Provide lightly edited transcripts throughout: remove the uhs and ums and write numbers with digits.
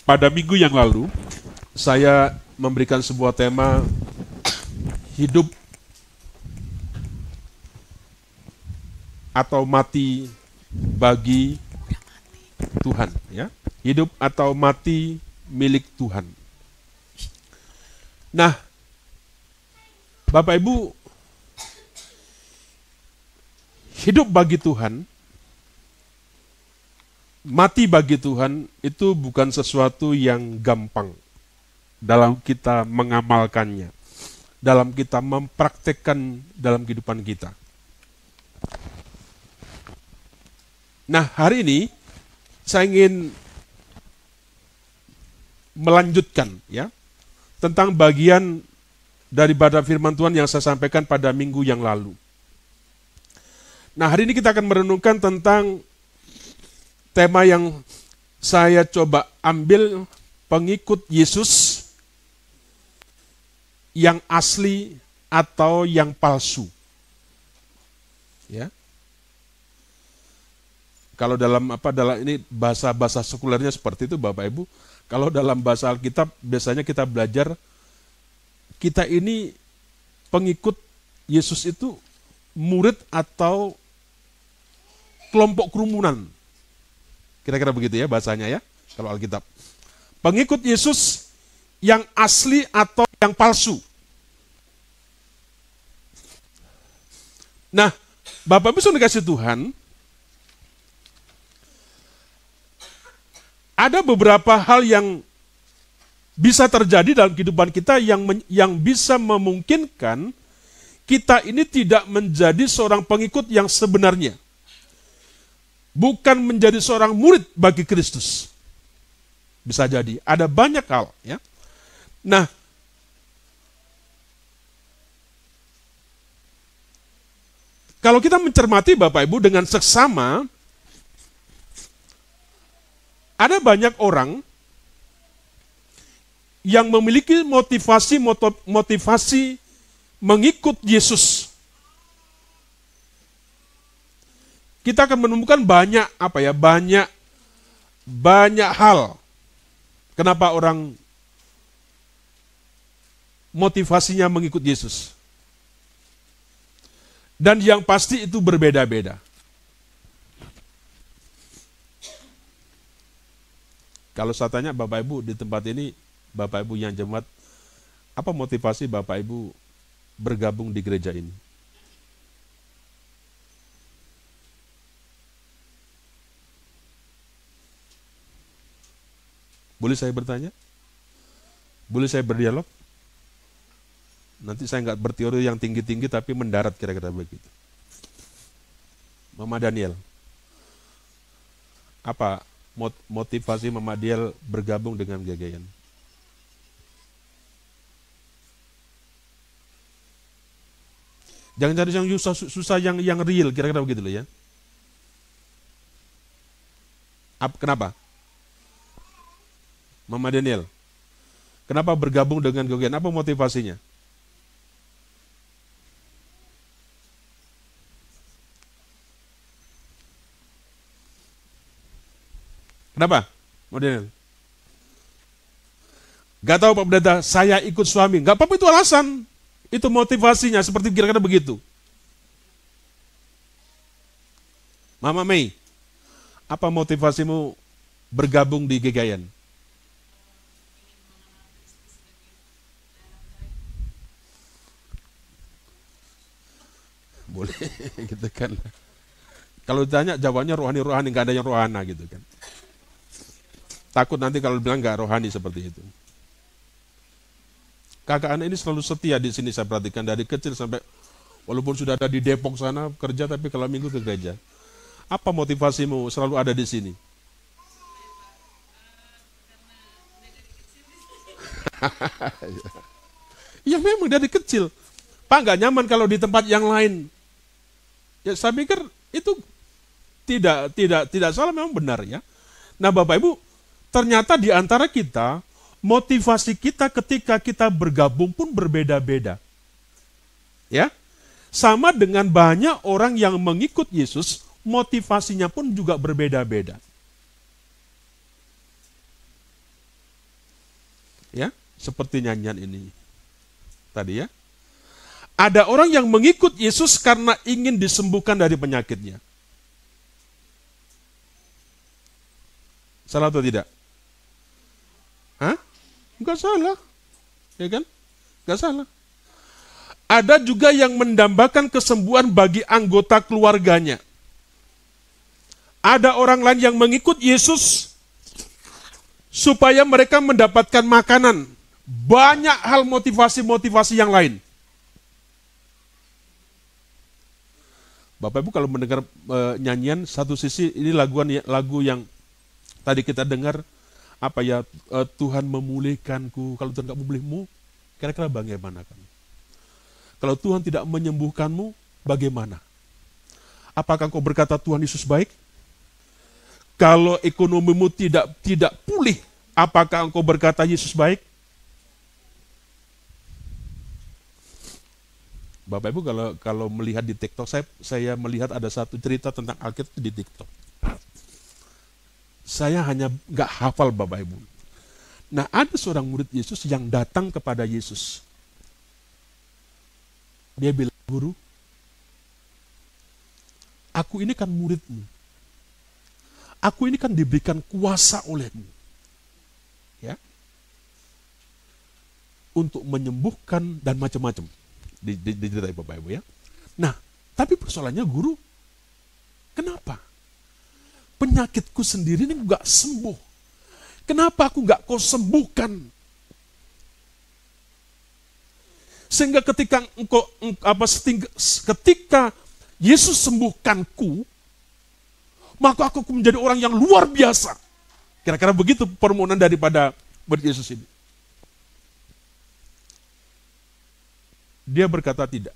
Pada minggu yang lalu, saya memberikan sebuah tema hidup atau mati bagi Tuhan, ya. Hidup atau mati milik Tuhan. Nah, Bapak Ibu, hidup bagi Tuhan, mati bagi Tuhan itu bukan sesuatu yang gampang dalam kita mengamalkannya, dalam kita mempraktekkan dalam kehidupan kita. Nah, hari ini saya ingin melanjutkan ya tentang bagian daripada firman Tuhan yang saya sampaikan pada minggu yang lalu. Nah, hari ini kita akan merenungkan tentang tema yang saya coba ambil, pengikut Yesus yang asli atau yang palsu. Ya. Kalau dalam ini bahasa sekulernya seperti itu Bapak Ibu. Kalau dalam bahasa Alkitab biasanya kita belajar kita ini pengikut Yesus itu murid atau kelompok kerumunan. Kira-kira begitu ya bahasanya ya, kalau Alkitab. Pengikut Yesus yang asli atau yang palsu. Nah, Bapak Ibu sudah dikasih Tuhan, ada beberapa hal yang bisa terjadi dalam kehidupan kita yang bisa memungkinkan kita ini tidak menjadi seorang pengikut yang sebenarnya. Bukan menjadi seorang murid bagi Kristus. Bisa jadi, ada banyak hal. Ya. Nah, kalau kita mencermati Bapak Ibu dengan seksama, ada banyak orang yang memiliki motivasi mengikut Yesus. Kita akan menemukan banyak hal kenapa orang motivasinya mengikut Yesus. Dan yang pasti itu berbeda-beda. Kalau saya tanya Bapak Ibu di tempat ini, Bapak Ibu yang jemaat, apa motivasi Bapak Ibu bergabung di gereja ini? Boleh saya bertanya? Boleh saya berdialog? Nanti saya nggak berteori yang tinggi-tinggi tapi mendarat kira-kira begitu. Mama Daniel, apa motivasi Mama Daniel bergabung dengan GGN? Jangan cari yang susah yang real, kira-kira begitu loh ya. Kenapa? Mama Daniel, kenapa bergabung dengan GGN? Apa motivasinya? Kenapa? Mama Daniel? Gak tahu Pak Pendeta, saya ikut suami. Gak apa-apa, itu alasan. Itu motivasinya, seperti kira-kira begitu. Mama Mei, apa motivasimu bergabung di GGN? Boleh, gitu kan. Kalau ditanya jawabannya rohani-rohani, nggak ada yang rohana gitu kan. Takut nanti kalau bilang nggak rohani seperti itu. Kakak anak ini selalu setia di sini, saya perhatikan dari kecil sampai walaupun sudah ada di Depok sana kerja, tapi kalau minggu ke gereja. Apa motivasimu selalu ada di sini? Ya memang dari kecil. Pak nggak nyaman kalau di tempat yang lain. Ya saya pikir itu tidak salah, memang benar ya. Nah Bapak Ibu, ternyata di antara kita, motivasi kita ketika kita bergabung pun berbeda-beda. Ya. Sama dengan banyak orang yang mengikut Yesus, motivasinya pun juga berbeda-beda. Ya, seperti nyanyian ini tadi ya. Ada orang yang mengikut Yesus karena ingin disembuhkan dari penyakitnya. Salah atau tidak? Hah? Enggak salah. Ya kan? Enggak salah. Ada juga yang mendambakan kesembuhan bagi anggota keluarganya. Ada orang lain yang mengikut Yesus supaya mereka mendapatkan makanan. Banyak hal motivasi-motivasi yang lain. Bapak Ibu kalau mendengar nyanyian, satu sisi ini lagu yang tadi kita dengar, apa ya, Tuhan memulihkanku, kalau Tuhan tidak memulihmu, kira-kira bagaimana kan? Kalau Tuhan tidak menyembuhkanmu, bagaimana? Apakah engkau berkata Tuhan Yesus baik? Kalau ekonomimu tidak pulih, apakah engkau berkata Yesus baik? Bapak Ibu kalau melihat di TikTok, saya melihat ada satu cerita tentang Alkitab di TikTok. Saya hanya nggak hafal Bapak Ibu. Nah, ada seorang murid Yesus yang datang kepada Yesus. Dia bilang, "Guru, aku ini kan muridmu. Aku ini kan diberikan kuasa olehmu. Ya, untuk menyembuhkan dan macam-macam." Diceritain Bapak Ibu ya. Nah, tapi persoalannya guru, kenapa? Penyakitku sendiri ini nggak sembuh. Kenapa aku nggak kau sembuhkan? Sehingga ketika ketika Yesus sembuhkanku, maka aku menjadi orang yang luar biasa. Kira-kira begitu permohonan daripada murid Yesus ini. Dia berkata tidak.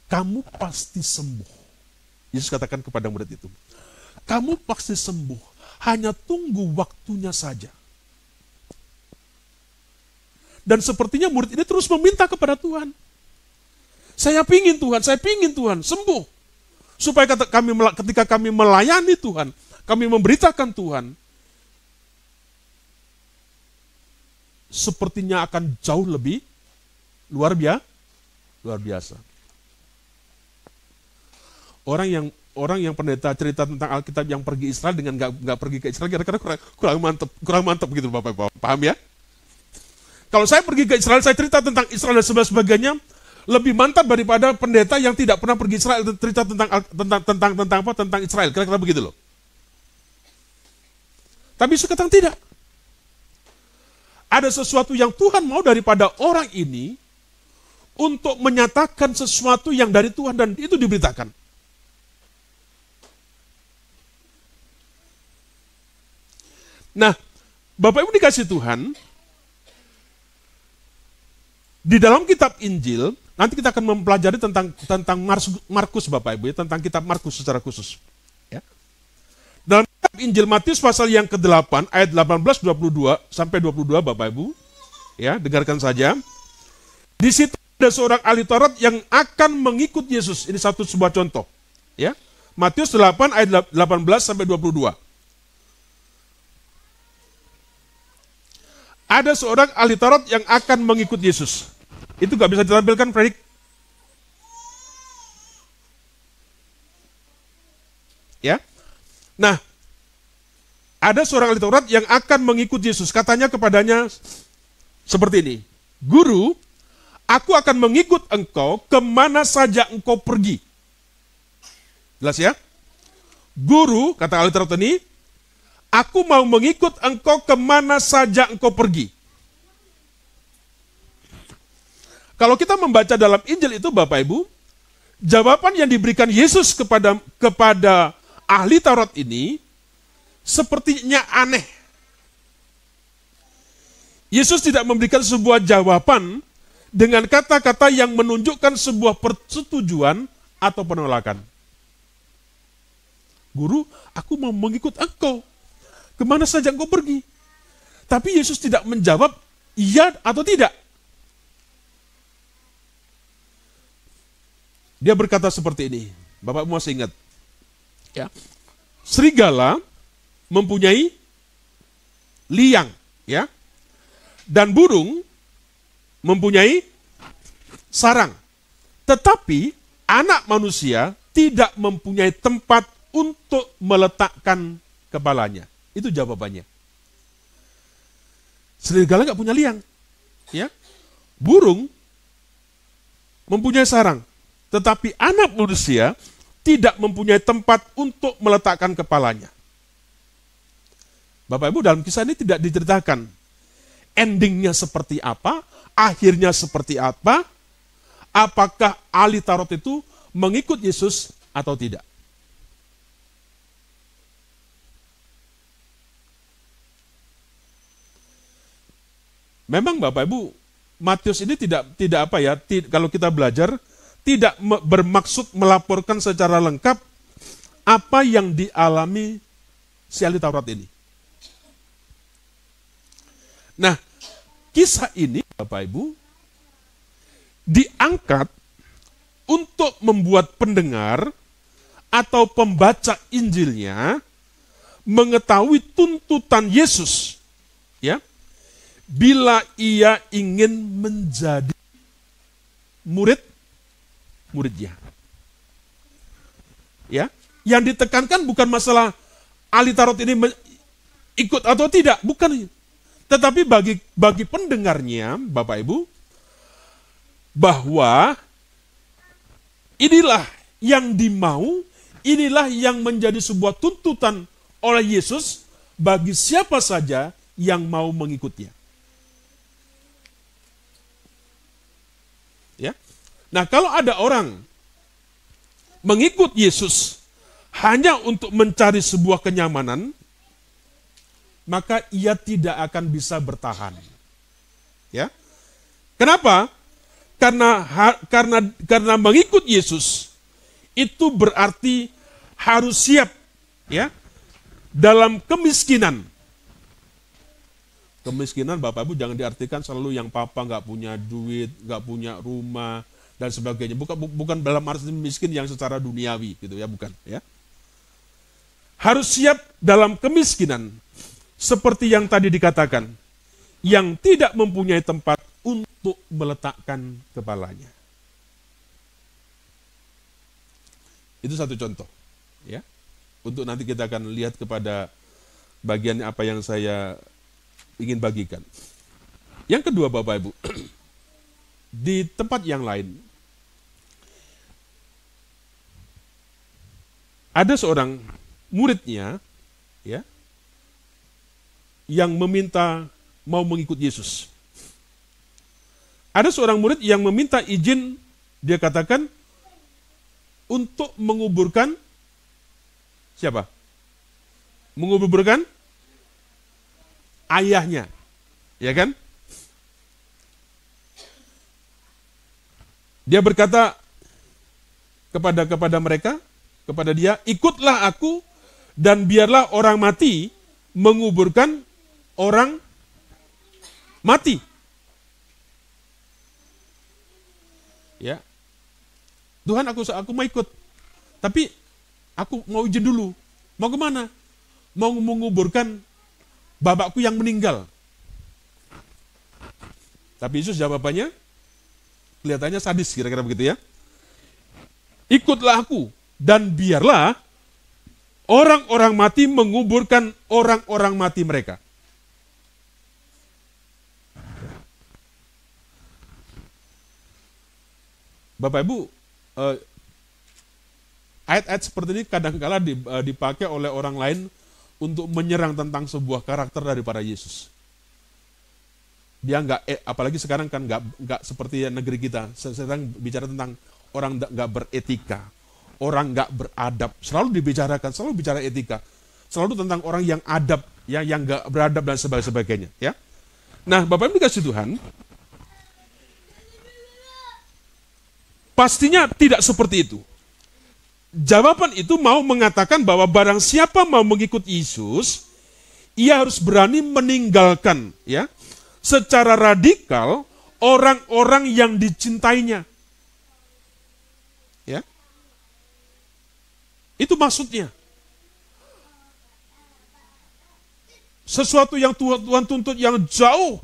Kamu pasti sembuh. Yesus katakan kepada murid itu, kamu pasti sembuh, hanya tunggu waktunya saja. Dan sepertinya murid ini terus meminta kepada Tuhan. Saya pingin Tuhan, sembuh. Supaya ketika kami melayani Tuhan, kami memberitakan Tuhan, sepertinya akan jauh lebih luar biasa. Orang yang pendeta cerita tentang Alkitab yang pergi Israel dengan nggak pergi ke Israel, kira-kira kurang mantap gitu Bapak Ibu. Paham ya? Kalau saya pergi ke Israel, saya cerita tentang Israel dan sebagainya, lebih mantap daripada pendeta yang tidak pernah pergi Israel cerita tentang Israel. Kira-kira begitu loh. Tapi Yesus katakan tidak. Ada sesuatu yang Tuhan mau daripada orang ini untuk menyatakan sesuatu yang dari Tuhan dan itu diberitakan. Nah, Bapak Ibu dikasih Tuhan, di dalam kitab Injil, nanti kita akan mempelajari tentang Markus Bapak Ibu, ya, tentang kitab Markus secara khusus. Ya. Dalam kitab Injil Matius pasal yang ke-8, ayat 18, 22, sampai 22 Bapak Ibu, ya, dengarkan saja. Di situ ada seorang ahli Taurat yang akan mengikut Yesus. Ini sebuah contoh. Ya. Matius 8, ayat 18, sampai 22. Ada seorang ahli Taurat yang akan mengikut Yesus. Itu gak bisa ditampilkan, Predik? Ya. Nah, ada seorang ahli Taurat yang akan mengikut Yesus. Katanya kepadanya seperti ini, Guru, aku akan mengikut engkau kemana saja engkau pergi. Jelas ya? Guru, kata ahli Taurat ini, aku mau mengikut engkau kemana saja engkau pergi. Kalau kita membaca dalam Injil itu Bapak Ibu, jawaban yang diberikan Yesus kepada ahli Taurat ini sepertinya aneh. Yesus tidak memberikan sebuah jawaban dengan kata-kata yang menunjukkan sebuah persetujuan atau penolakan. Guru, aku mau mengikut engkau. Kemana saja engkau pergi. Tapi Yesus tidak menjawab iya atau tidak. Dia berkata seperti ini. Bapak masih ingat? Ya. Serigala mempunyai liang, ya. Dan burung mempunyai sarang. Tetapi anak manusia tidak mempunyai tempat untuk meletakkan kepalanya. Itu jawabannya. Serigala nggak punya liang, ya. Burung mempunyai sarang, tetapi anak manusia tidak mempunyai tempat untuk meletakkan kepalanya. Bapak Ibu, dalam kisah ini tidak diceritakan endingnya seperti apa, akhirnya seperti apa, apakah ahli Taurat itu mengikut Yesus atau tidak. Memang Bapak Ibu, Matius ini tidak apa ya, kalau kita belajar, tidak bermaksud melaporkan secara lengkap apa yang dialami si ahli Taurat ini. Nah, kisah ini Bapak Ibu diangkat untuk membuat pendengar atau pembaca Injilnya mengetahui tuntutan Yesus, ya, bila ia ingin menjadi muridnya. Ya, yang ditekankan bukan masalah ahli Taurat ini ikut atau tidak, bukan. Tetapi bagi pendengarnya, Bapak Ibu, bahwa inilah yang dimau, inilah yang menjadi sebuah tuntutan oleh Yesus bagi siapa saja yang mau mengikutnya. Ya. Nah, kalau ada orang mengikut Yesus hanya untuk mencari sebuah kenyamanan, maka ia tidak akan bisa bertahan. Ya. Kenapa? Karena mengikut Yesus itu berarti harus siap, ya, dalam kemiskinan. Kemiskinan Bapak Ibu jangan diartikan selalu yang papa nggak punya duit, nggak punya rumah dan sebagainya. Bukan dalam arti miskin yang secara duniawi gitu ya, bukan, ya. Harus siap dalam kemiskinan. Seperti yang tadi dikatakan, yang tidak mempunyai tempat untuk meletakkan kepalanya. Itu satu contoh, ya. Untuk nanti kita akan lihat kepada bagian apa yang saya ingin bagikan. Yang kedua Bapak Ibu, di tempat yang lain, ada seorang muridnya, ya, yang meminta mau mengikut Yesus. Ada seorang murid yang meminta izin, dia katakan, untuk menguburkan siapa? Menguburkan ayahnya, ya kan? Dia berkata kepada mereka, kepada dia, ikutlah aku dan biarlah orang mati menguburkan orang mati. Ya. Tuhan, aku mau ikut. Tapi aku mau izin dulu. Mau kemana? Mau menguburkan bapakku yang meninggal. Tapi Yesus jawabannya kelihatannya sadis, kira-kira begitu ya. Ikutlah aku dan biarlah orang-orang mati menguburkan orang-orang mati mereka. Bapak Ibu, ayat-ayat seperti ini kadang-kala dipakai oleh orang lain untuk menyerang tentang sebuah karakter daripada Yesus. Dia apalagi sekarang kan nggak seperti negeri kita. Sedang bicara tentang orang nggak beretika, orang nggak beradab. Selalu dibicarakan, selalu bicara etika, selalu tentang orang yang adab, ya, yang nggak beradab dan sebagainya. Ya. Nah, Bapak Ibu dikasih Tuhan, pastinya tidak seperti itu. Jawaban itu mau mengatakan bahwa barang siapa mau mengikut Yesus, ia harus berani meninggalkan, ya, secara radikal orang-orang yang dicintainya. Ya. Itu maksudnya. sesuatu yang Tuhan tuntut yang jauh.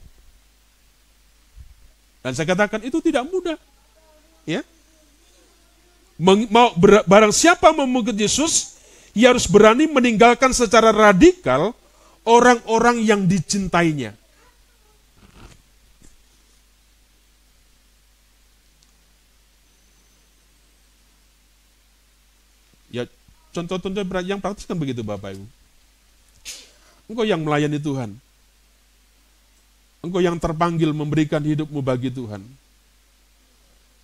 Dan saya katakan itu tidak mudah. Ya. Barang siapa mau mengikut Yesus, ia harus berani meninggalkan secara radikal orang-orang yang dicintainya. Ya, contoh-contoh yang praktis kan begitu Bapak Ibu. Engkau yang melayani Tuhan. Engkau yang terpanggil memberikan hidupmu bagi Tuhan.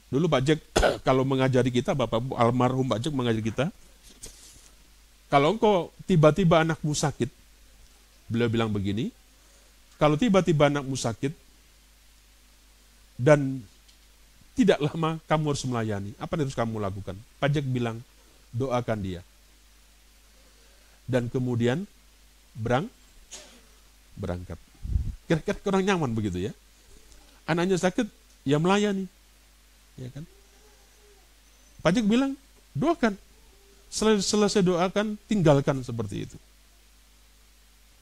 Dulu Pak Jack kalau mengajari kita, Bapak almarhum Pak Jack mengajari kita, kalau engkau tiba-tiba anakmu sakit, beliau bilang begini, kalau tiba-tiba anakmu sakit, dan tidak lama kamu harus melayani, apa yang harus kamu lakukan? Pak Jack bilang, doakan dia. Dan kemudian berangkat. Kira-kira kurang nyaman begitu ya. Anaknya sakit, ya melayani. Ya kan? Pak Jack bilang, doakan. Selesai doakan, tinggalkan seperti itu.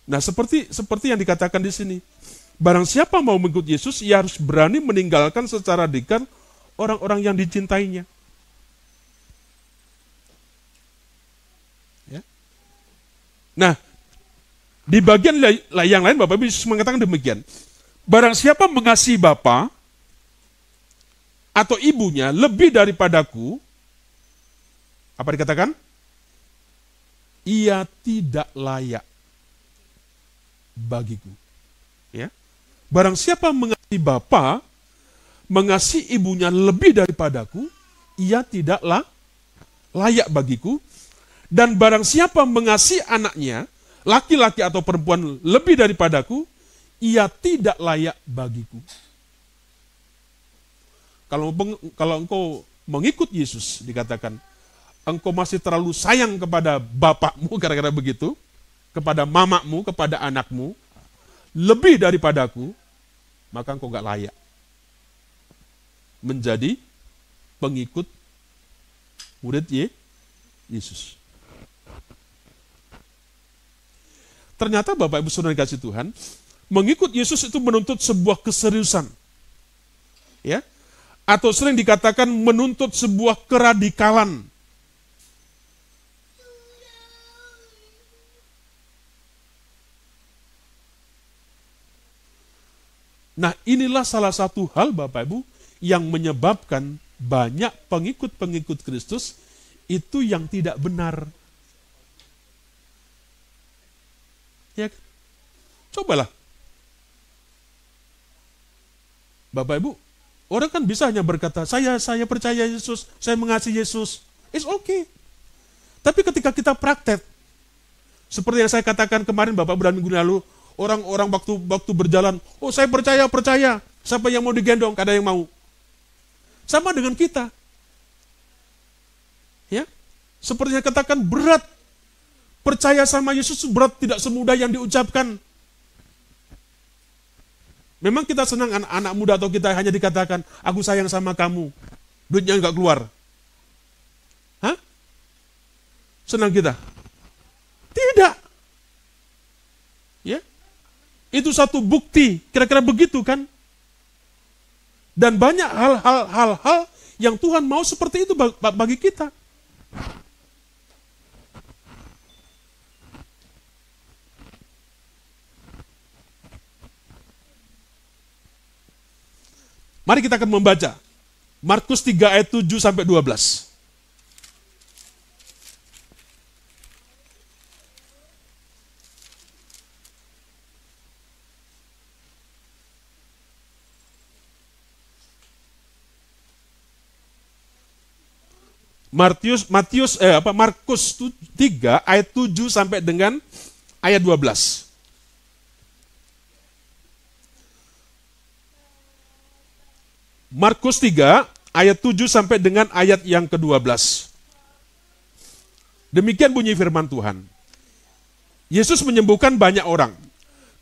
Nah, seperti yang dikatakan di sini. Barang siapa mau mengikut Yesus, ia harus berani meninggalkan secara radikal orang-orang yang dicintainya. Ya. Nah, di bagian yang lain Bapak Ibu Yesus mengatakan demikian. Barang siapa mengasihi bapa atau ibunya lebih daripadaku, apa dikatakan? Ia tidak layak bagiku. Ya. Barang siapa mengasihi bapa, mengasihi ibunya lebih daripadaku, ia tidaklah layak bagiku. Dan barang siapa mengasihi anaknya, laki-laki atau perempuan lebih daripadaku, ia tidak layak bagiku. Kalau engkau mengikut Yesus, dikatakan, engkau masih terlalu sayang kepada bapakmu, kira-kira begitu, kepada mamakmu, kepada anakmu, lebih daripadaku, maka engkau gak layak menjadi pengikut murid Yesus. Ternyata Bapak Ibu Saudara dikasih Tuhan, mengikut Yesus itu menuntut sebuah keseriusan. Ya. Atau sering dikatakan menuntut sebuah keradikalan. Nah, inilah salah satu hal Bapak Ibu yang menyebabkan banyak pengikut-pengikut Kristus itu yang tidak benar. Ya, cobalah. Bapak Ibu, orang kan bisa hanya berkata, saya percaya Yesus, saya mengasihi Yesus. It's okay. Tapi ketika kita praktek, seperti yang saya katakan kemarin Bapak Ibu dan minggu lalu, orang-orang waktu berjalan, oh saya percaya, siapa yang mau digendong, gak ada yang mau. Sama dengan kita. Ya, seperti yang katakan berat. Percaya sama Yesus berat, tidak semudah yang diucapkan. Memang kita senang anak muda atau kita hanya dikatakan, aku sayang sama kamu. Duitnya enggak keluar. Hah? Senang kita? Tidak. Ya? Itu satu bukti, kira-kira begitu kan? Dan banyak hal-hal yang Tuhan mau seperti itu bagi kita. Mari kita akan membaca Markus 3 ayat 7 sampai 12. Markus 3 ayat 7 sampai dengan ayat 12. Markus 3 ayat 7 sampai dengan ayat yang ke-12. Demikian bunyi firman Tuhan. Yesus menyembuhkan banyak orang.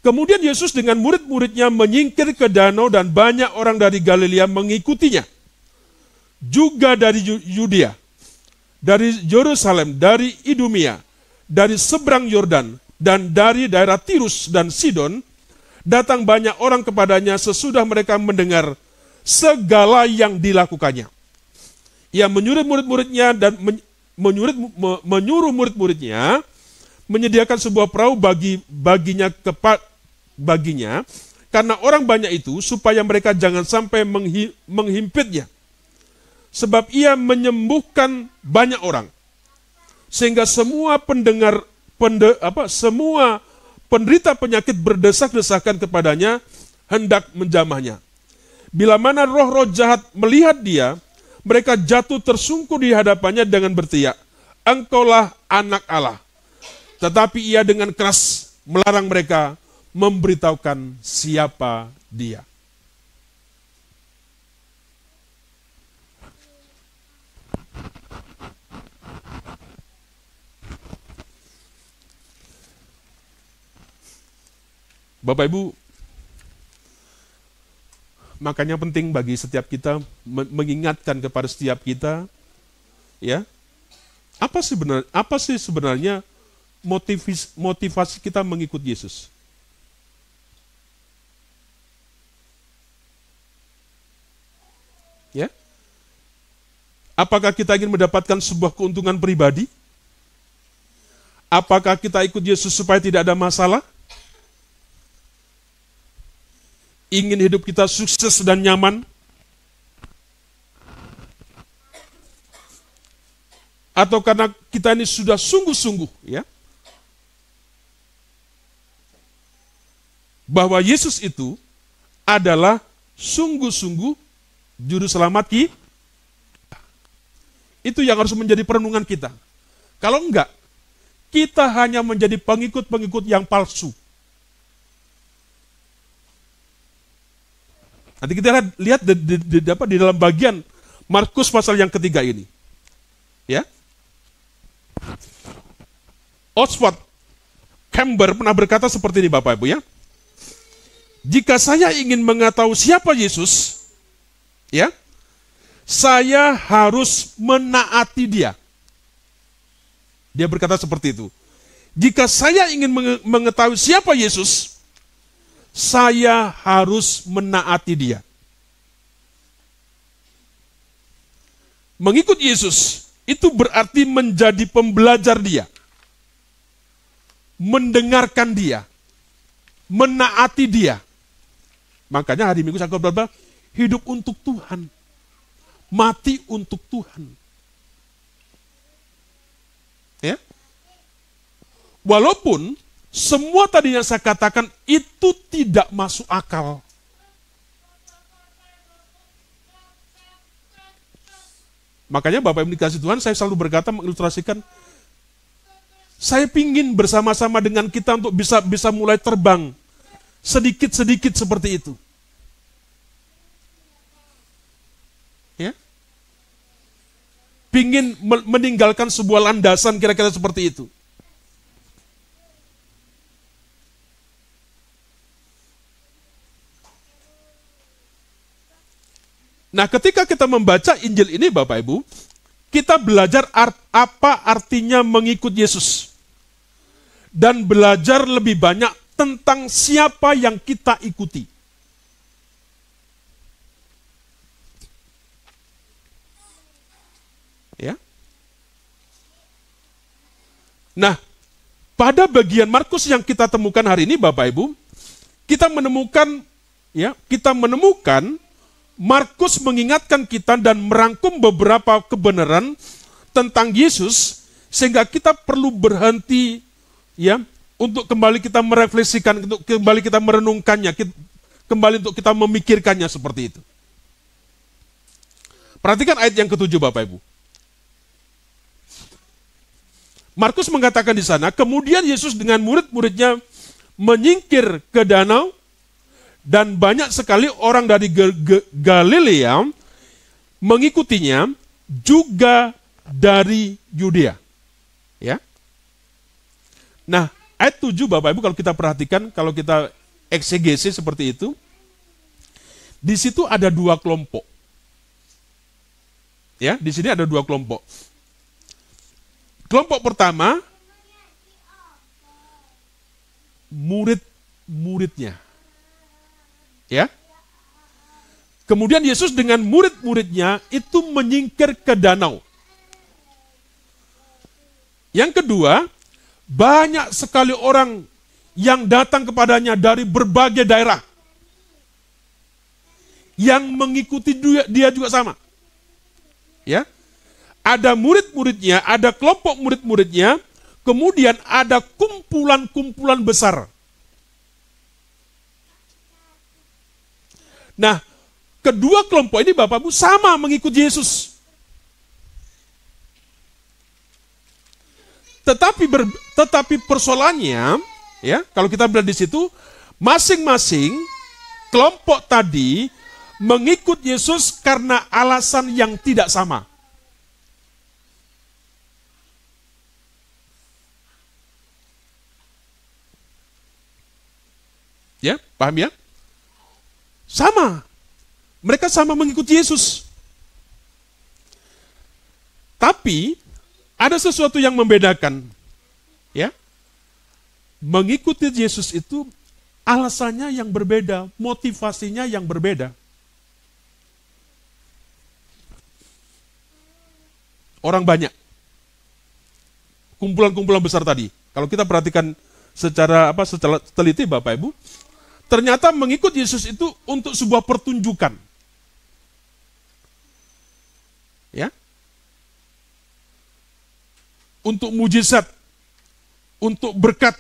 Kemudian Yesus dengan murid-muridnya menyingkir ke danau dan banyak orang dari Galilea mengikutinya. Juga dari Yudea, dari Yerusalem, dari Idumea, dari seberang Yordan, dan dari daerah Tirus dan Sidon, datang banyak orang kepadanya sesudah mereka mendengar segala yang dilakukannya. Ia menyuruh murid-muridnya dan menyuruh murid-muridnya menyediakan sebuah perahu baginya karena orang banyak itu, supaya mereka jangan sampai menghimpitnya. Sebab ia menyembuhkan banyak orang, sehingga semua semua penderita penyakit berdesak-desakan kepadanya hendak menjamahnya. Bila mana roh-roh jahat melihat dia, mereka jatuh tersungkur di hadapannya dengan berteriak, "Engkaulah anak Allah." Tetapi ia dengan keras melarang mereka memberitahukan siapa dia. Bapak Ibu, makanya penting bagi setiap kita mengingatkan kepada setiap kita, ya, apa sih sebenarnya motivasi kita mengikut Yesus? Ya, apakah kita ingin mendapatkan sebuah keuntungan pribadi? Apakah kita ikut Yesus supaya tidak ada masalah? Ingin hidup kita sukses dan nyaman? Atau karena kita ini sudah sungguh-sungguh, ya, bahwa Yesus itu adalah sungguh-sungguh juru selamat kita. Itu yang harus menjadi perenungan kita. Kalau enggak, kita hanya menjadi pengikut-pengikut yang palsu. Nanti kita lihat di dalam bagian Markus pasal yang ketiga ini. Ya. Oswald Chambers pernah berkata seperti ini, Bapak Ibu, ya. Jika saya ingin mengetahui siapa Yesus, ya, saya harus menaati dia. Dia berkata seperti itu. Jika saya ingin mengetahui siapa Yesus, saya harus menaati dia. Mengikut Yesus itu berarti menjadi pembelajar dia, mendengarkan dia, menaati dia. Makanya hari Minggu saya berkata, hidup untuk Tuhan, mati untuk Tuhan. Ya. Walaupun semua tadi yang saya katakan itu tidak masuk akal. Makanya Bapak Ibu dikasih Tuhan, saya selalu berkata mengilustrasikan, saya pingin bersama-sama dengan kita untuk bisa mulai terbang sedikit-sedikit seperti itu. Ya, pingin meninggalkan sebuah landasan kira-kira seperti itu. Nah, ketika kita membaca Injil ini, Bapak Ibu, kita belajar apa artinya mengikut Yesus. Dan belajar lebih banyak tentang siapa yang kita ikuti. Ya. Nah, pada bagian Markus yang kita temukan hari ini, Bapak Ibu, kita menemukan Markus mengingatkan kita dan merangkum beberapa kebenaran tentang Yesus, sehingga kita perlu berhenti, ya, untuk kembali kita merefleksikan, untuk kembali kita merenungkannya, kembali untuk kita memikirkannya seperti itu. Perhatikan ayat yang ke-7, Bapak Ibu. Markus mengatakan di sana, kemudian Yesus dengan murid-muridnya menyingkir ke danau, dan banyak sekali orang dari Galilea mengikutinya, juga dari Yudea. Ya. Nah, ayat 7 Bapak Ibu kalau kita perhatikan, kalau kita eksegesi seperti itu, di situ ada dua kelompok. Ya, di sini ada dua kelompok. Kelompok pertama murid-muridnya. Ya. Kemudian Yesus dengan murid-muridnya itu menyingkir ke danau. Yang kedua, banyak sekali orang yang datang kepadanya dari berbagai daerah. Yang mengikuti dia juga sama. Ya. Ada murid-muridnya, ada kelompok murid-muridnya, kemudian ada kumpulan-kumpulan besar. Nah, kedua kelompok ini Bapak Ibu sama mengikuti Yesus. Tetapi persoalannya, ya, kalau kita melihat di situ, masing-masing kelompok tadi mengikut Yesus karena alasan yang tidak sama. Ya, paham ya? Sama. Mereka sama mengikuti Yesus. Tapi ada sesuatu yang membedakan. Ya. Mengikuti Yesus itu alasannya yang berbeda, motivasinya yang berbeda. Orang banyak. Kumpulan-kumpulan besar tadi. Kalau kita perhatikan secara teliti Bapak Ibu, ternyata mengikut Yesus itu untuk sebuah pertunjukan. Ya. Untuk mujizat, untuk berkat.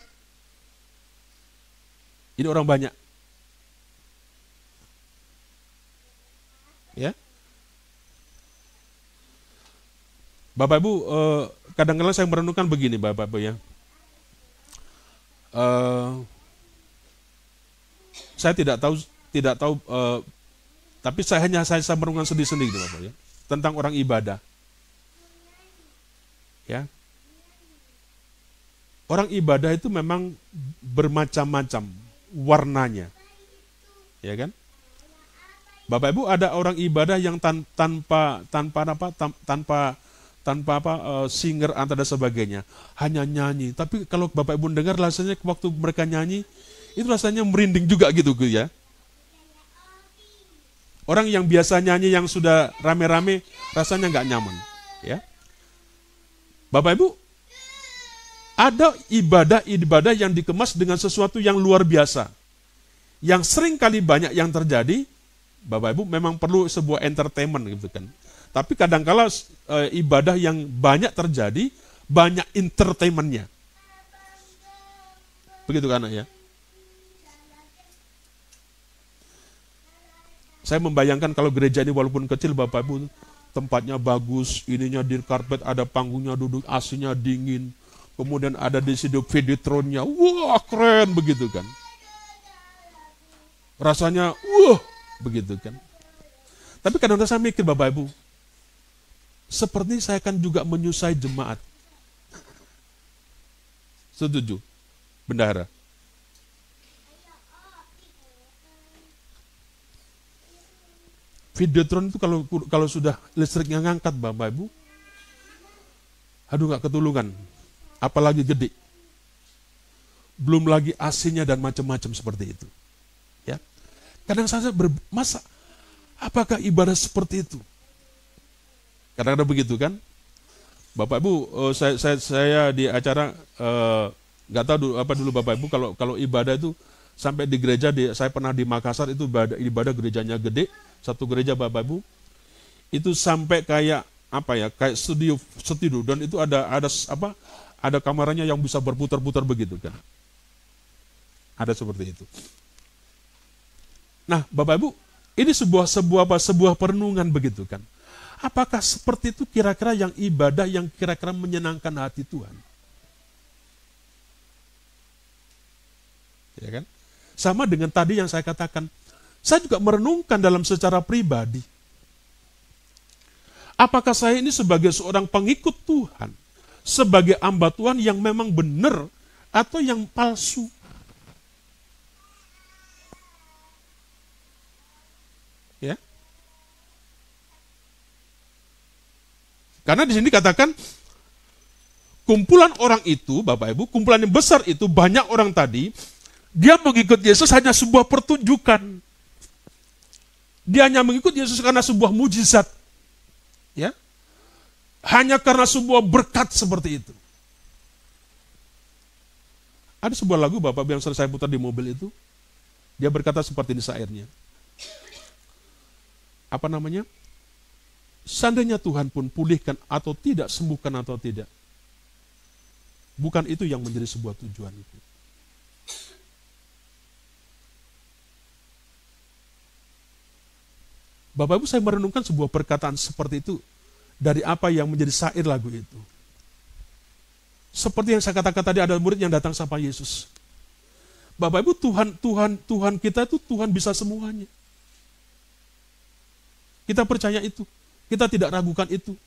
Ini orang banyak. Ya. Bapak Ibu, kadang-kadang saya merenungkan begini Bapak Ibu ya. Saya tidak tahu, tapi saya merenungkan sendiri-sendiri Bapak ya, tentang orang ibadah. Ya. Orang ibadah itu memang bermacam-macam warnanya. Ya kan? Bapak Ibu, ada orang ibadah yang tanpa singer dan sebagainya, hanya nyanyi. Tapi kalau Bapak Ibu dengar rasanya waktu mereka nyanyi, itu rasanya merinding juga gitu ya. Orang yang biasa nyanyi yang sudah rame-rame rasanya nggak nyaman. Ya. Bapak Ibu, ada ibadah yang dikemas dengan sesuatu yang luar biasa. Yang sering kali banyak yang terjadi, Bapak Ibu memang perlu sebuah entertainment gitu kan. Tapi kadang-kala ibadah yang banyak terjadi, banyak entertainmentnya. Begitu kan ya? Saya membayangkan kalau gereja ini walaupun kecil Bapak Ibu, tempatnya bagus, ininya di karpet, ada panggungnya duduk, AC-nya dingin. Kemudian ada di situ Videotronnya, wah keren begitu kan. Rasanya, wah begitu kan. Tapi kadang-kadang saya mikir Bapak Ibu, seperti saya kan juga menyusai jemaat. Setuju, bendahara? Videotron itu kalau sudah listriknya ngangkat Bapak Ibu, aduh gak ketulungan, apalagi gede. Belum lagi AC-nya dan macam-macam seperti itu. Ya, kadang saya masa apakah ibadah seperti itu? Kadang-kadang begitu kan? Bapak Ibu, saya di acara nggak tahu dulu Bapak Ibu kalau ibadah itu sampai di gereja saya pernah di Makassar itu ibadah gerejanya gede, satu gereja Bapak Ibu itu sampai kayak studio dan itu ada kamarnya yang bisa berputar-putar begitu kan. Ada seperti itu. Nah, Bapak Ibu, ini sebuah perenungan begitu kan. Apakah seperti itu kira-kira yang ibadah yang kira-kira menyenangkan hati Tuhan? Ya kan? Sama dengan tadi yang saya katakan, saya juga merenungkan dalam secara pribadi. Apakah saya ini sebagai seorang pengikut Tuhan, sebagai hamba Tuhan yang memang benar atau yang palsu? Ya. Karena di sini dikatakan kumpulan orang itu, Bapak Ibu, kumpulan yang besar itu banyak orang tadi Dia mengikut Yesus hanya sebuah pertunjukan. Dia hanya mengikut Yesus karena sebuah mujizat. Ya. Hanya karena sebuah berkat seperti itu. Ada sebuah lagu Bapak yang sering saya putar di mobil itu. Dia berkata seperti ini syairnya. Apa namanya? Seandainya Tuhan pun pulihkan atau tidak, sembuhkan atau tidak. Bukan itu yang menjadi sebuah tujuan itu. Bapak Ibu, saya merenungkan sebuah perkataan seperti itu dari apa yang menjadi syair lagu itu. Seperti yang saya katakan tadi, ada murid yang datang sama Yesus. Bapak Ibu, Tuhan kita itu Tuhan bisa semuanya. Kita percaya itu. Kita tidak ragukan itu.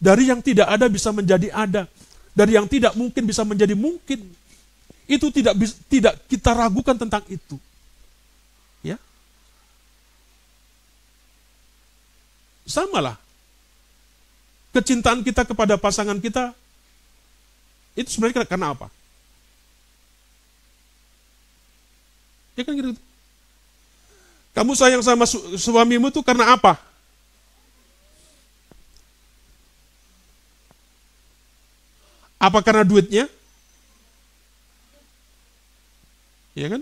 Dari yang tidak ada bisa menjadi ada. Dari yang tidak mungkin bisa menjadi mungkin. Itu tidak kita ragukan tentang itu. Ya. Samalah. Kecintaan kita kepada pasangan kita, itu sebenarnya karena apa? Ya kan gitu. Kamu sayang sama suamimu itu karena apa? Apa karena duitnya? Ya kan?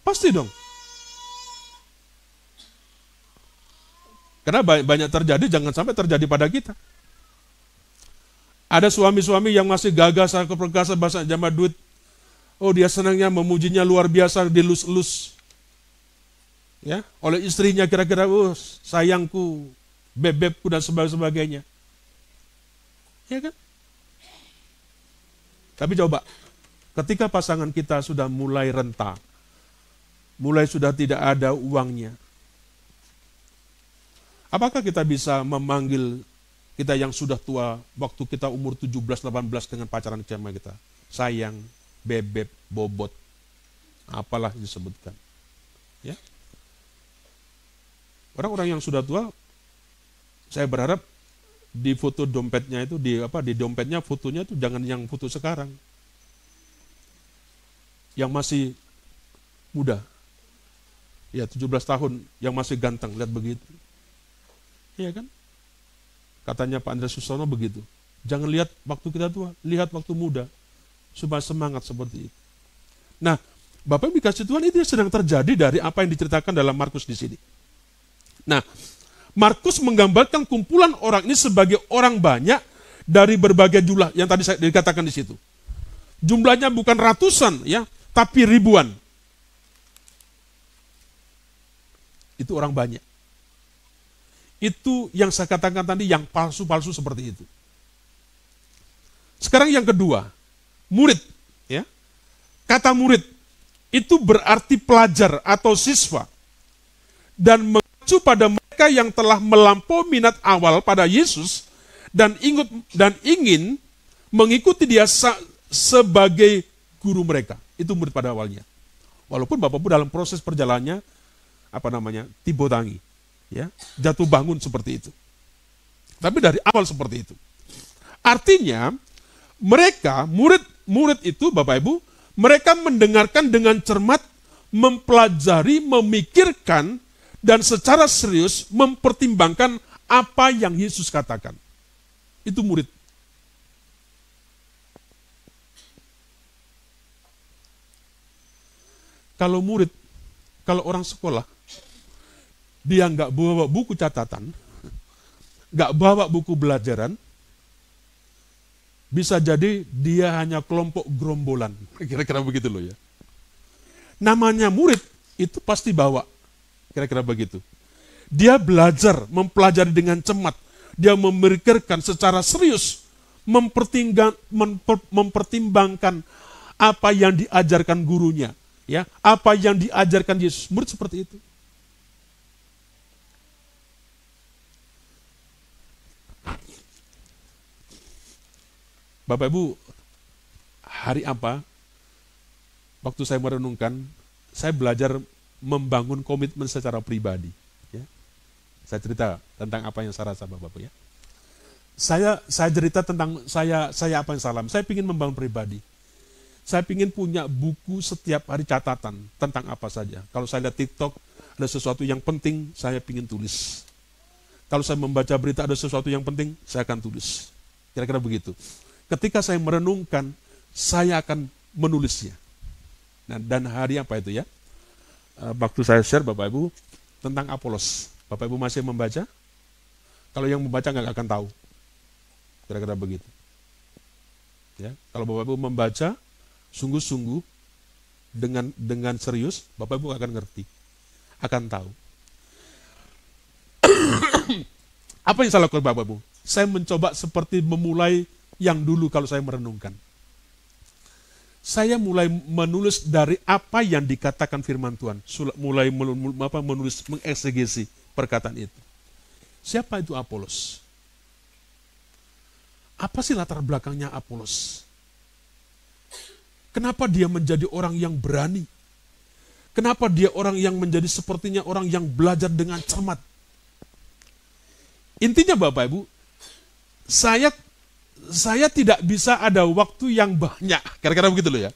Pasti dong. Karena banyak terjadi, jangan sampai terjadi pada kita. Ada suami-suami yang masih gagah, perkasa, bahasa jama duit. Oh, dia senangnya memujinya luar biasa, dilus-lus. Ya, oleh istrinya kira-kira, oh sayangku, bebekku dan sebagainya. Ya kan? Tapi coba, ketika pasangan kita sudah mulai renta, mulai sudah tidak ada uangnya, apakah kita bisa memanggil kita yang sudah tua, waktu kita umur 17-18 dengan pacaran sama kita, sayang, bebek, bobot, apalah disebutkan. Ya. Orang-orang yang sudah tua, saya berharap di foto dompetnya itu, di dompetnya fotonya itu jangan yang foto sekarang. Yang masih muda. Ya, 17 tahun, yang masih ganteng, lihat begitu. Iya kan? Katanya Pak Andreas Susono begitu. Jangan lihat waktu kita tua, lihat waktu muda. Supaya semangat seperti itu. Nah, Bapak Ibu dikasih Tuhan, itu sedang terjadi dari apa yang diceritakan dalam Markus di sini. Nah, Markus menggambarkan kumpulan orang ini sebagai orang banyak dari berbagai jumlah yang tadi saya dikatakan di situ. Jumlahnya bukan ratusan ya, tapi ribuan. Itu orang banyak. Itu yang saya katakan tadi, yang palsu-palsu seperti itu. Sekarang yang kedua, murid. Ya. Kata murid itu berarti pelajar atau siswa. Dan mengacu pada mereka yang telah melampaui minat awal pada Yesus dan ingin mengikuti dia sebagai guru mereka. Itu murid pada awalnya. Walaupun Bapak Ibu dalam proses perjalanannya tibotangi. Ya, jatuh bangun seperti itu. Tapi dari awal seperti itu. Artinya, mereka, murid itu Bapak Ibu, mereka mendengarkan dengan cermat, mempelajari, memikirkan, dan secara serius mempertimbangkan apa yang Yesus katakan. Itu murid. Kalau murid, kalau orang sekolah, dia nggak bawa buku catatan, nggak bawa buku belajaran, bisa jadi dia hanya kelompok gerombolan. Kira-kira begitu loh ya. Namanya murid, itu pasti bawa. Kira-kira begitu. Dia belajar, mempelajari dengan cermat. Dia memikirkan secara serius, mempertimbangkan apa yang diajarkan gurunya, ya, apa yang diajarkan Yesus. Murid seperti itu. Bapak Ibu, hari apa? Waktu saya merenungkan, saya belajar membangun komitmen secara pribadi. Ya. Saya cerita tentang apa yang saya rasa Bapak Ibu ya. Saya cerita tentang saya apa yang salah. Saya ingin membangun pribadi. Saya ingin punya buku setiap hari catatan tentang apa saja. Kalau saya lihat TikTok, ada sesuatu yang penting, saya ingin tulis. Kalau saya membaca berita ada sesuatu yang penting, saya akan tulis. Kira-kira begitu. Ketika saya merenungkan, saya akan menulisnya. Nah, dan hari apa itu ya? Waktu saya share Bapak Ibu tentang Apolos. Bapak Ibu masih membaca? Kalau yang membaca nggak akan tahu. Kira-kira begitu. Ya, kalau Bapak Ibu membaca sungguh-sungguh dengan serius, Bapak Ibu akan ngerti, akan tahu. Apa yang saya lakukan Bapak Ibu? Saya mencoba seperti memulai yang dulu kalau saya merenungkan. Saya mulai menulis dari apa yang dikatakan firman Tuhan, mulai menulis, mengeksegesi perkataan itu. Siapa itu Apolos? Apa sih latar belakangnya Apolos? Kenapa dia menjadi orang yang berani? Kenapa dia orang yang menjadi sepertinya orang yang belajar dengan cermat? Intinya Bapak Ibu, saya tidak bisa ada waktu yang banyak. Kira-kira begitu loh ya.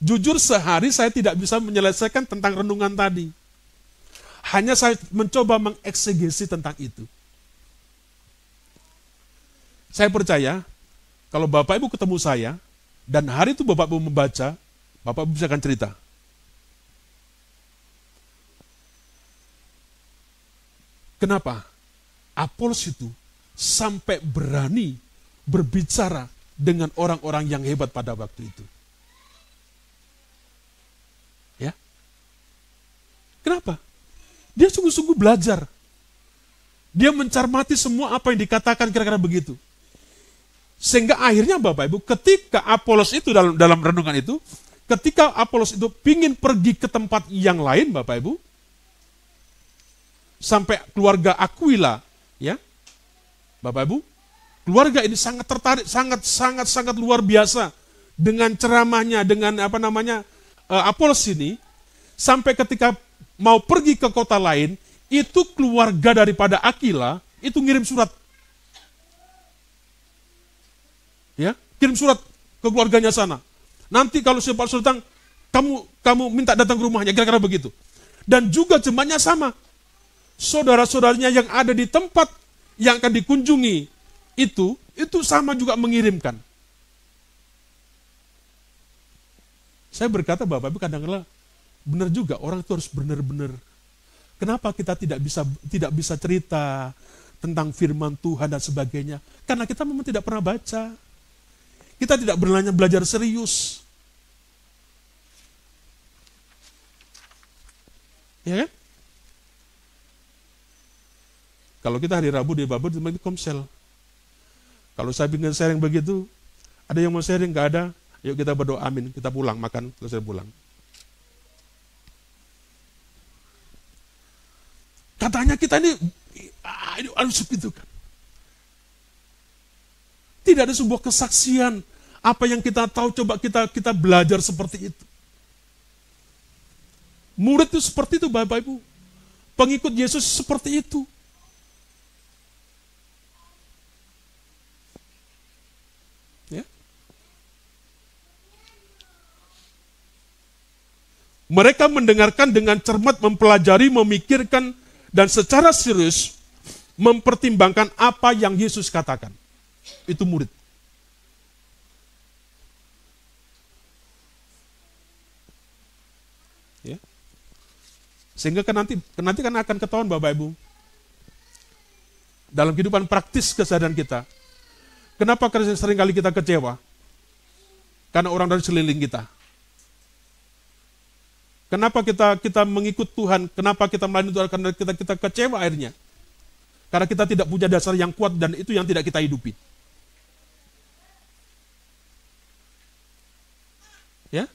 Jujur sehari saya tidak bisa menyelesaikan tentang renungan tadi. Hanya saya mencoba mengeksegesi tentang itu. Saya percaya, kalau Bapak Ibu ketemu saya, dan hari itu Bapak Ibu membaca, Bapak Ibu bisa akan cerita. Kenapa? Apolos itu sampai berani berbicara dengan orang-orang yang hebat pada waktu itu. Ya. Kenapa? Dia sungguh-sungguh belajar. Dia mencermati semua apa yang dikatakan kira-kira begitu. Sehingga akhirnya Bapak Ibu, ketika Apolos itu dalam renungan itu, ketika Apolos itu pingin pergi ke tempat yang lain Bapak Ibu, sampai keluarga Aquila, ya, Bapak Ibu, keluarga ini sangat tertarik, sangat luar biasa dengan ceramahnya, dengan Apolos ini, sampai ketika mau pergi ke kota lain, itu keluarga daripada Aquila itu ngirim surat. Ya, kirim surat ke keluarganya sana. Nanti kalau si Pak Sultan, kamu minta datang ke rumahnya, kira-kira begitu. Dan juga jemaatnya sama. Saudara-saudaranya yang ada di tempat yang akan dikunjungi itu sama juga mengirimkan. Saya berkata Bapak Ibu kadang-kadang benar juga, orang itu harus benar-benar. Kenapa kita tidak bisa cerita tentang firman Tuhan dan sebagainya? Karena kita memang tidak pernah baca. Kita tidak belajar serius. Ya kan? Kalau kita hari Rabu di Babel, itu komsel. Kalau saya ingin sharing begitu, ada yang mau sharing, nggak ada, yuk kita berdoa amin, kita pulang, makan, selesai pulang. Katanya kita ini harus gitu kan. Tidak ada sebuah kesaksian. Apa yang kita tahu, coba kita belajar seperti itu. Murid itu seperti itu Bapak Ibu. Pengikut Yesus seperti itu. Ya. Mereka mendengarkan dengan cermat, mempelajari, memikirkan, dan secara serius mempertimbangkan apa yang Yesus katakan. Itu murid. Ya. Sehingga nanti kan akan ketahuan Bapak Ibu. Dalam kehidupan praktis keseharian kita. Kenapa seringkali kita kecewa? Karena orang dari sekeliling kita. Kenapa kita mengikut Tuhan? Kenapa kita melayani Tuhan? Karena kita kecewa akhirnya. Karena kita tidak punya dasar yang kuat dan itu yang tidak kita hidupi. Ya?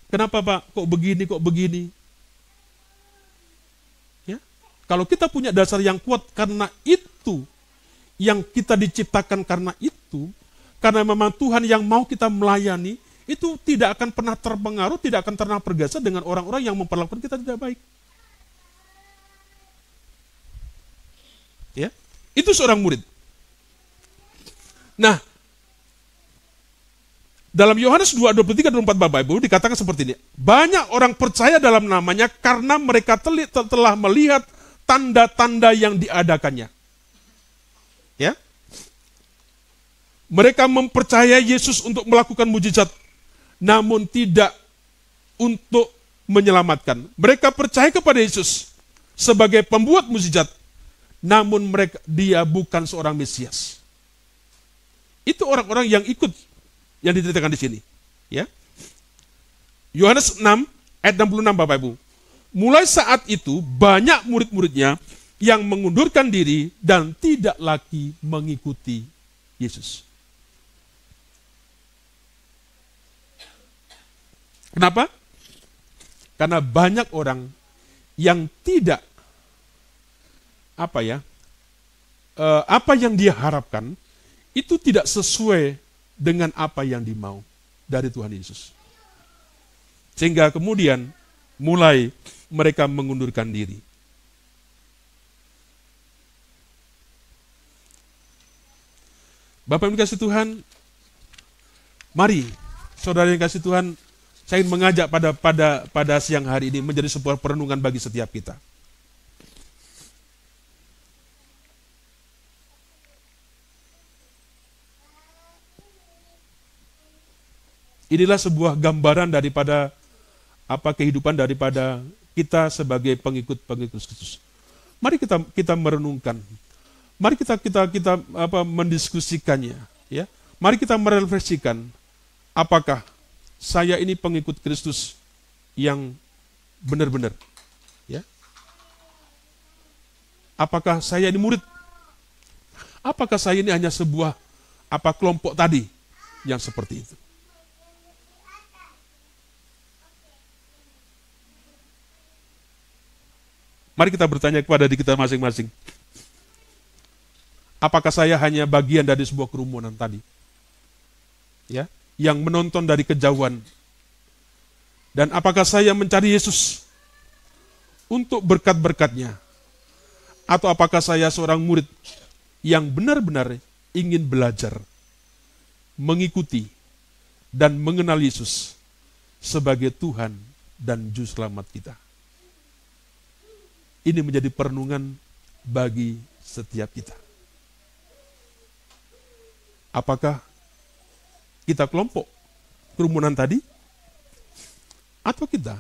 Kenapa Pak? Kok begini? Ya? Kalau kita punya dasar yang kuat karena itu, yang kita diciptakan karena itu, karena memang Tuhan yang mau kita melayani, itu tidak akan pernah terpengaruh, tidak akan pernah bergasa dengan orang-orang yang memperlakukan kita tidak baik. Ya? Itu seorang murid. Nah, Dalam Yohanes 2, 23-24 Bapak Ibu dikatakan seperti ini. Banyak orang percaya dalam namanya karena mereka telah melihat tanda-tanda yang diadakannya. Ya. Mereka mempercayai Yesus untuk melakukan mujizat, namun tidak untuk menyelamatkan. Mereka percaya kepada Yesus sebagai pembuat mujizat, namun dia bukan seorang Mesias. Itu orang-orang yang ikut yang diceritakan di sini, ya. Yohanes 6 ayat 66 Bapak Ibu. Mulai saat itu banyak murid-muridnya yang mengundurkan diri dan tidak lagi mengikuti Yesus. Kenapa? Karena banyak orang yang tidak apa yang dia harapkan itu tidak sesuai dengan apa yang dimau dari Tuhan Yesus. Sehingga kemudian mulai mereka mengundurkan diri. Bapak yang dikasih Tuhan, mari saudara yang kasih Tuhan, saya ingin mengajak pada siang hari ini menjadi sebuah perenungan bagi setiap kita. Inilah sebuah gambaran daripada kehidupan daripada kita sebagai pengikut Kristus. Mari kita merenungkan. Mari kita mendiskusikannya, ya. Mari kita merefleksikan apakah saya ini pengikut Kristus yang benar-benar, ya. Apakah saya ini murid? Apakah saya ini hanya sebuah kelompok tadi yang seperti itu? Mari kita bertanya kepada diri kita masing-masing. Apakah saya hanya bagian dari sebuah kerumunan tadi? Ya, yang menonton dari kejauhan. Dan apakah saya mencari Yesus untuk berkat-berkat-Nya? Atau apakah saya seorang murid yang benar-benar ingin belajar, mengikuti, dan mengenal Yesus sebagai Tuhan dan Juru Selamat kita? Ini menjadi perenungan bagi setiap kita. Apakah kita kelompok kerumunan tadi? Atau kita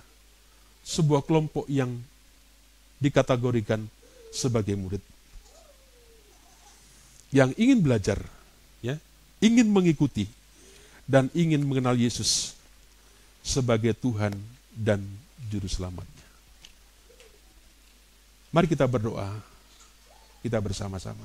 sebuah kelompok yang dikategorikan sebagai murid? Yang ingin belajar, ya, ingin mengikuti, dan ingin mengenal Yesus sebagai Tuhan dan Juru Selamatnya. Mari kita berdoa, kita bersama-sama.